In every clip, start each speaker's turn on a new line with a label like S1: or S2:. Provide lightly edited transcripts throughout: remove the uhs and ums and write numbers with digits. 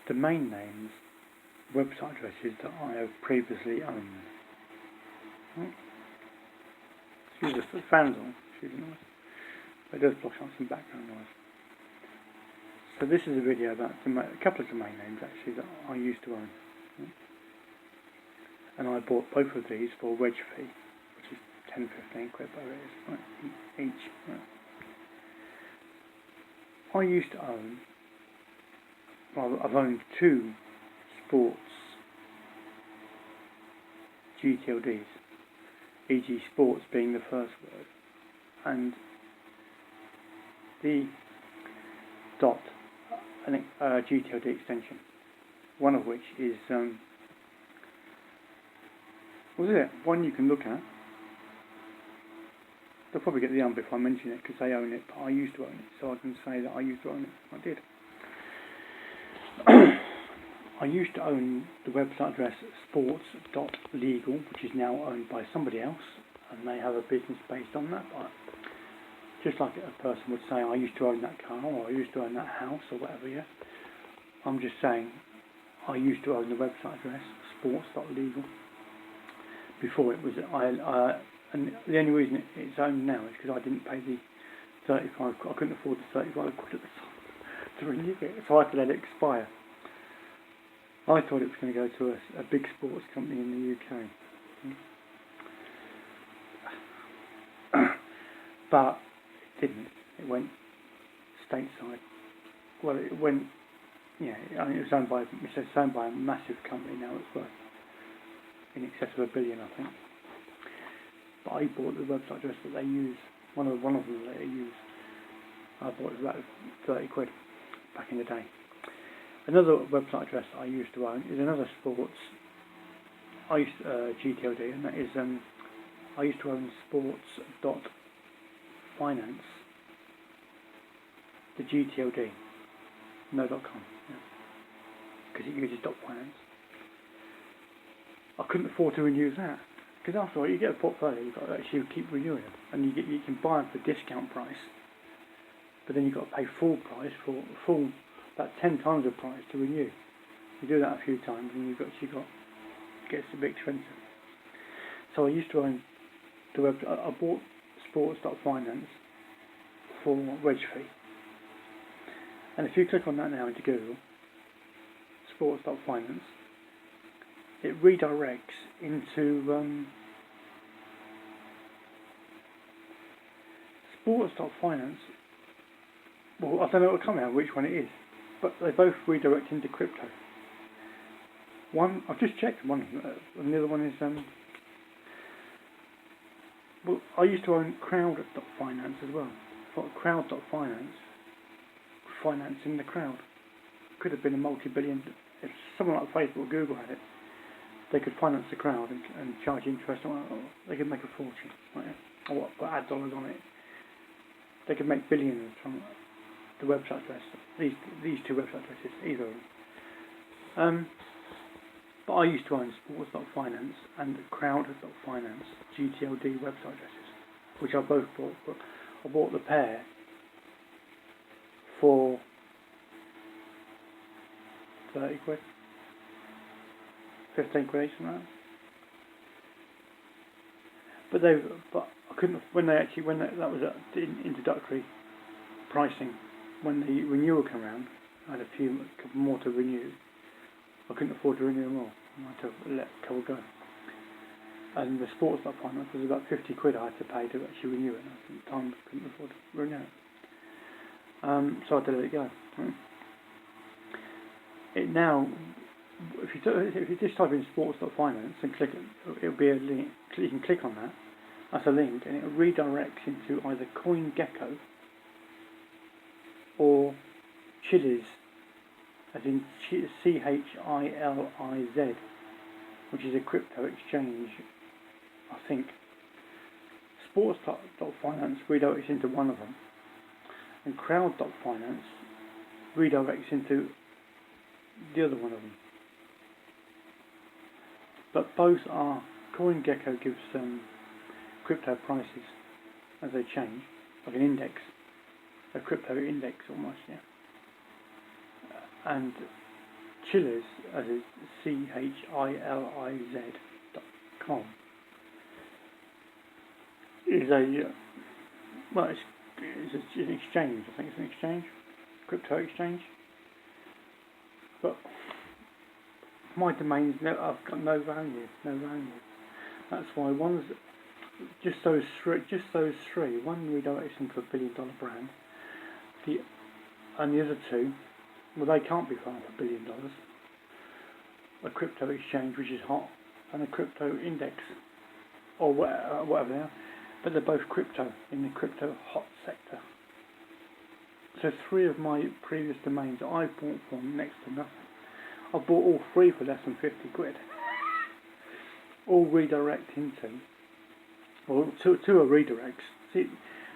S1: domain names, website addresses that I have previously owned. Excuse the fans on, excuse the noise. It does block out some background noise. So this is a video about a couple of domain names actually that I used to own. And I bought both of these for a wedge fee, which is 10-15 quid, whatever it is, right, each. Right. I used to own, well, I've owned two sports GTLDs, e.g. sports being the first word, and the dot, GTLD extension, one of which is, one you can look at. They'll probably get the ump if I mention it because they own it, but I used to own it, so I can say that I used to own it. I did. I used to own the website address sports.legal, which is now owned by somebody else, and they have a business based on that. But just like a person would say, I used to own that car, or I used to own that house, or whatever, yeah? I'm just saying, I used to own the website address sports.legal before it was, and the only reason it's owned now is because I didn't pay the 35, I couldn't afford the 35 quid at the time to renew it, so I had to let it expire. I thought it was going to go to a big sports company in the UK. But it didn't. It went stateside. Well, it went, yeah, I mean, it's owned by a massive company now. It's worth in excess of $1 billion, I think. But I bought the website address that they use, one of them that they use. I bought it for about 30 quid back in the day. Another website address I used to own is another sports GTLD, and that is I used to own sports.finance, the GTLD, no.com, because it uses .finance. I couldn't afford to renew that, because after all, you get a portfolio, you've got to actually keep renewing them, and you can buy them for discount price, but then you've got to pay full price for about 10 times the price to renew. You do that a few times, and it gets a bit expensive. So I used to own the web. I bought sports.finance for wedge fee, and if you click on that now into Google, sports.finance, it redirects into sports.finance. Well, I don't know what will come out, which one it is, but they both redirect into crypto. One, I've just checked one, and the other one is, well, I used to own crowd.finance as well. I thought crowd.finance, financing the crowd. Could have been a multi-billion, if someone like Facebook or Google had it, they could finance the crowd and charge interest on it, or they could make a fortune, right? Or put ad dollars on it. They could make billions from the website address, these two website addresses, either of them. But I used to own sports.finance and crowd.finance GTLD website addresses, which I both bought. But I bought the pair for 30 quid, 15 quid each, something like that. But I couldn't, that was introductory pricing. When the renewal came around, I had a couple more to renew. I couldn't afford to renew them all. I had to let a couple go. And the sports.finance was about 50 quid I had to pay to actually renew it. And at the time I couldn't afford to renew it. So I had to let it go. It now, if you just type in sports.finance and click it, it'll be a link. You can click on that. That's a link, and it redirects into either CoinGecko or Chiliz, as in CHILIZ, which is a crypto exchange, I think. Sports.finance redirects into one of them, and crowd.finance redirects into the other one of them. But both are, CoinGecko gives crypto prices as they change, like an index, a crypto index almost, yeah. And Chiliz, as is CHILIZ.com, is it's an exchange. I think it's an exchange, crypto exchange. But my domains, I've got no value. That's why one's just those three. One redirects into a $1 billion brand. And the other two, well, they can't be $500 billion. A crypto exchange, which is hot, and a crypto index, or whatever they are. But they're both crypto, in the crypto hot sector. So 3 of my previous domains that I bought for next to nothing. I bought all 3 for less than 50 quid. All redirect into, well, two are redirects. See,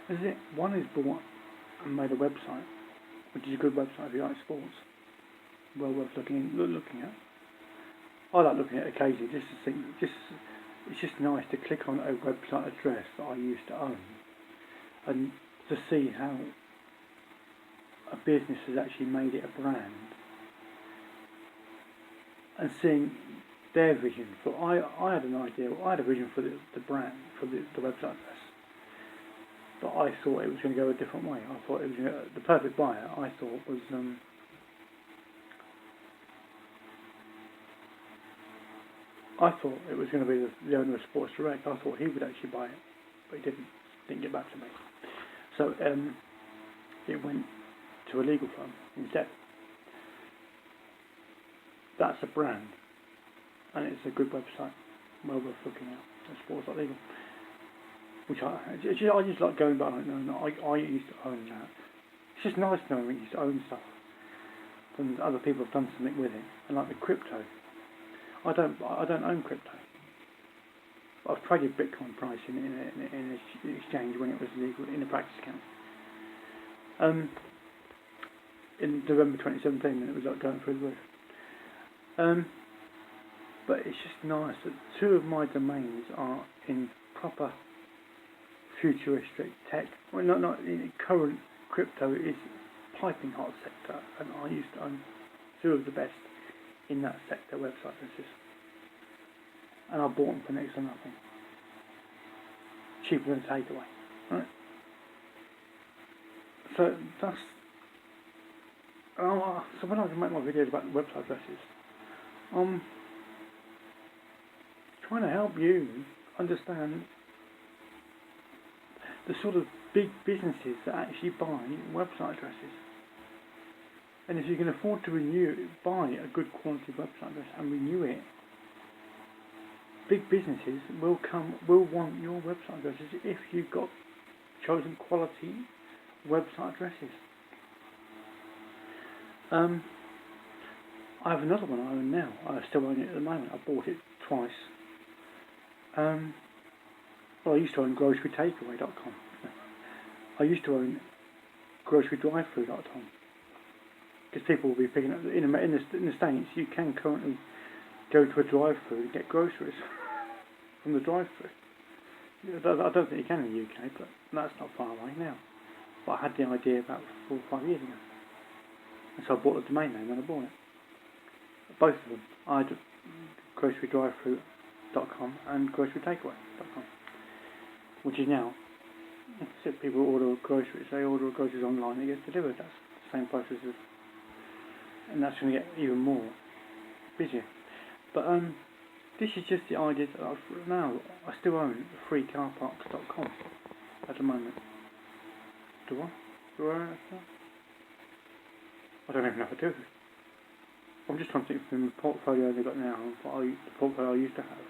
S1: this is it. One is bought and made a website, which is a good website if you like sports. Well worth looking at. I like looking at it occasionally just to think, it's just nice to click on a website address that I used to own and to see how a business has actually made it a brand and seeing their vision. For I had an idea, I had a vision for the brand, for the website address, but I thought it was going to go a different way. I thought it was the perfect buyer. I thought was going to be the owner of Sports Direct. I thought he would actually buy it, but he didn't get back to me. So it went to a legal firm instead. That's a brand, and it's a good website, well worth looking at. Sports.legal, which I just like going back. I used to own that. It's just nice knowing when you used to own stuff, and other people have done something with it. And like the crypto, I don't own crypto. I've traded Bitcoin price in an exchange when it was legal in a practice account. In November 2017, when it was like going through the roof. But it's just nice that 2 of my domains are in proper futuristic tech. Well, not in current crypto is piping hot sector, and I used to own 2 of the best in that sector website addresses, and I bought them for next to nothing, cheaper than takeaway. Right? So that's so when I make my videos about the website addresses, I'm trying to help you understand the sort of big businesses that actually buy website addresses. And if you can afford to buy a good quality website address and renew it, big businesses will want your website addresses if you've got chosen quality website addresses. I have another one I own now. I still own it at the moment. I bought it twice. Well, I used to own grocerytakeaway.com. I used to own grocerydrivethrough.com. Because people will be picking up in the States. You can currently go to a drive-through and get groceries from the drive-through. I don't think you can in the UK, but that's not far away now. But I had the idea about 4 or 5 years ago, and so I bought the domain name when I bought it. Both of them. I had grocerydrivethrough.com and grocerytakeaway.com, which is now, so people order groceries. They order groceries online, it gets delivered. That's the same process as, and that's going to get even more busier. But this is just the idea that I still own freecarparks.com at the moment. Do I? Do I own that? I don't even know if I do. I'm just trying to think from the portfolio they've got now and the portfolio I used to have.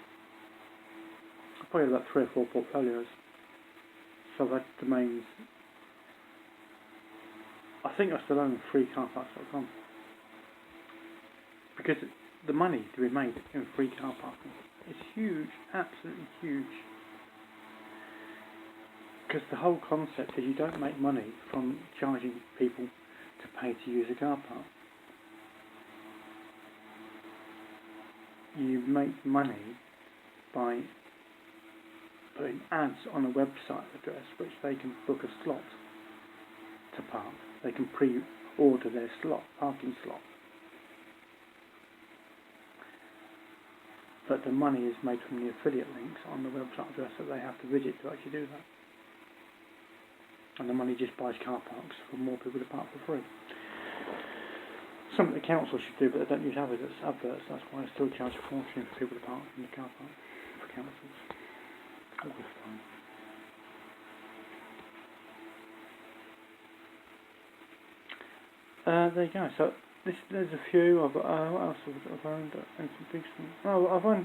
S1: I probably have about 3 or 4 portfolios. So I've had domains. I think I still own freecarparks.com. Because the money to be made in free car parking is huge, absolutely huge. Because the whole concept is you don't make money from charging people to pay to use a car park. You make money by putting ads on a website address which they can book a slot to park. They can pre-order their parking slot. but the money is made from the affiliate links on the website address that they have to visit to actually do that. And the money just buys car parks for more people to park for free. Something the council should do, but they don't use adverts. That's why they still charge a fortune for people to park in the car park for councils. All this fun. There you go. So there's a few. What else have I owned? Oh, I've owned